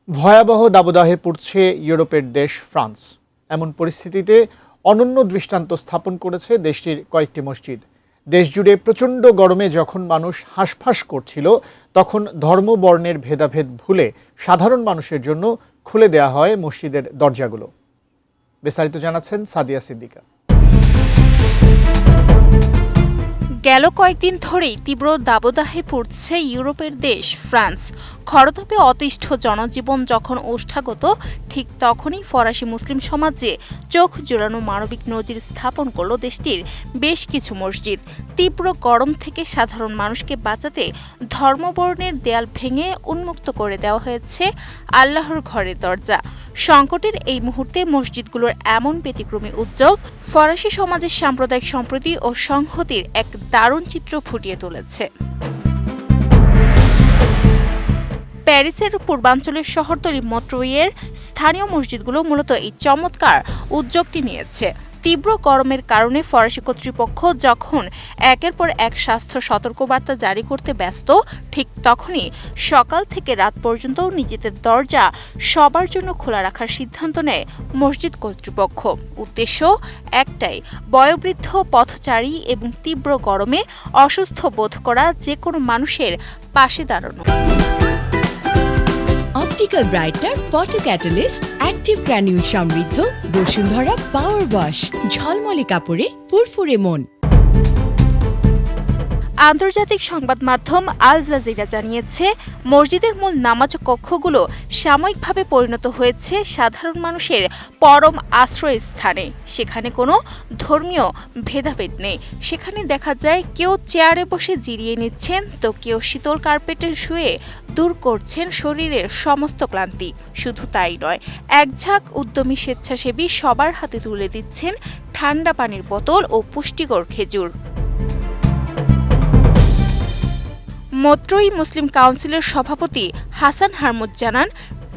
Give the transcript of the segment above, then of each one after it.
ভয়াবহ দাবদাহে পড়ছে ইউরোপের দেশ ফ্রান্স। এমন পরিস্থিতিতে অনন্য দৃষ্টান্ত স্থাপন করেছে দেশটির কয়েকটি মসজিদ। দেশজুড়ে প্রচণ্ড গরমে যখন মানুষ হাঁসফাঁস করছিল, তখন ধর্ম বর্ণের ভেদাভেদ ভুলে সাধারণ মানুষের জন্য খুলে দেয়া হয় মসজিদের দরজাগুলো। বিস্তারিত জানাচ্ছেন সাদিয়া সিদ্দিকা। গেল কয়েকদিন ধরেই তীব্র দাবদাহে পড়ছে ইউরোপের দেশ ফ্রান্স। খরতাপে অতিষ্ঠ জনজীবন যখন ওষ্ঠাগত, ঠিক তখনই ফরাসি মুসলিম সমাজে চোখ জোড়ানো মানবিক নজির স্থাপন করল দেশটির বেশ কিছু মসজিদ। তীব্র গরম থেকে সাধারণ মানুষকে বাঁচাতে ধর্মবর্ণের দেয়াল ভেঙে উন্মুক্ত করে দেওয়া হয়েছে আল্লাহর ঘরের দরজা। সংকটের এই মুহূর্তে মসজিদগুলোর এমন ব্যতিক্রমী উদ্যোগ ফরাসি সমাজের সাম্প্রদায়িক সম্প্রীতি ও সংহতির এক দারুণ চিত্র ফুটিয়ে তুলেছে। প্যারিসের পূর্বাঞ্চলের শহরতলি মন্ট্রুইয়ের স্থানীয় মসজিদগুলো মূলত এই চমৎকার উদ্যোগটি নিয়েছে। তীব্র গরমের কারণে ফরাসি কর্তৃপক্ষ যখন একের পর এক স্বাস্থ্য সতর্কবার্তা জারি করতে ব্যস্ত, ঠিক তখনই সকাল থেকে রাত পর্যন্ত নিজেদের দরজা সবার জন্য খোলা রাখার সিদ্ধান্ত নেয় মসজিদ কর্তৃপক্ষ। উদ্দেশ্য একটাই, বয়োবৃদ্ধ, পথচারী এবং তীব্র গরমে অসুস্থ বোধ করা যে কোনো মানুষের পাশে দাঁড়ানো। Optical brightener, photo catalyst, active granule সমৃদ্ধ বসুন্ধরা পাওয়ার ওয়াশ, ঝলমলে কাপড়ে ফুরফুরে মন। আন্তর্জাতিক সংবাদ মাধ্যম আল জাজিরা জানিয়েছে, মসজিদের মূল নামাজ কক্ষগুলো সাময়িকভাবে পরিণত হয়েছে সাধারণ মানুষের পরম আশ্রয়স্থানে। সেখানে কোনো ধর্মীয় ভেদাভেদ নেই। সেখানে দেখা যায় কেউ চেয়ারে বসে জিরিয়ে নিচ্ছেন, তো কেউ শীতল কার্পেটে শুয়ে দূর করছেন শরীরের সমস্ত ক্লান্তি। শুধু তাই নয়, একঝাঁক উদ্যমী স্বেচ্ছাসেবী সবার হাতে তুলে দিচ্ছেন ঠান্ডা পানির বোতল ও পুষ্টিকর খেজুর। মন্ট্রুই মুসলিম কাউন্সিলের সভাপতি হাসান হারমুদ জানান,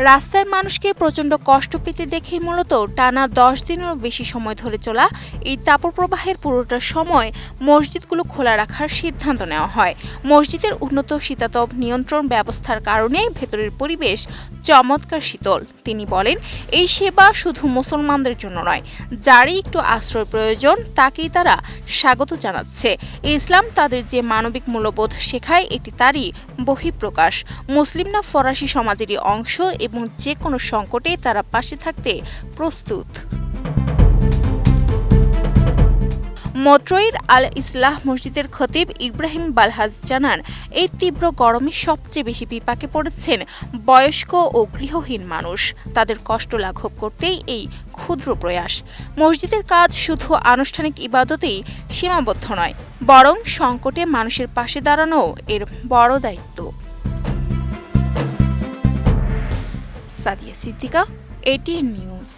রাস্তায় মানুষকে প্রচণ্ড কষ্ট পেতে দেখে মূলত টানা 10 দিনেরও বেশি সময় ধরে চলা এই তাপপ্রবাহের পুরোটা সময় মসজিদগুলো খোলা রাখার সিদ্ধান্ত নেওয়া হয়। মসজিদের উন্নত শীতাতপ নিয়ন্ত্রণ ব্যবস্থার কারণে ভেতরের পরিবেশ চমৎকার শীতল। তিনি বলেন, এই সেবা শুধু মুসলমানদের জন্য নয়, যারই একটু আশ্রয় প্রয়োজন তাকেই তারা স্বাগত জানাচ্ছে। ইসলাম তাদের যে মানবিক মূল্যবোধ শেখায়, এটি তারই বহিঃপ্রকাশ। মুসলিম না ফরাসি সমাজেরই অংশ এবং যে কোনো সংকটে তারা পাশে থাকতে প্রস্তুত। মন্ট্রুইয়ের আল ইসলাহ মসজিদের খতিব ইব্রাহিম বালহাজ জানান, এই তীব্র গরমে সবচেয়ে বেশি বিপাকে পড়েছেন বয়স্ক ও গৃহহীন মানুষ। তাদের কষ্ট লাঘব করতেই এই ক্ষুদ্র প্রয়াস। মসজিদের কাজ শুধু আনুষ্ঠানিক ইবাদতেই সীমাবদ্ধ নয়, বরং সংকটে মানুষের পাশে দাঁড়ানো এর বড় দায়িত্ব। Sadia Siddika, ATN news.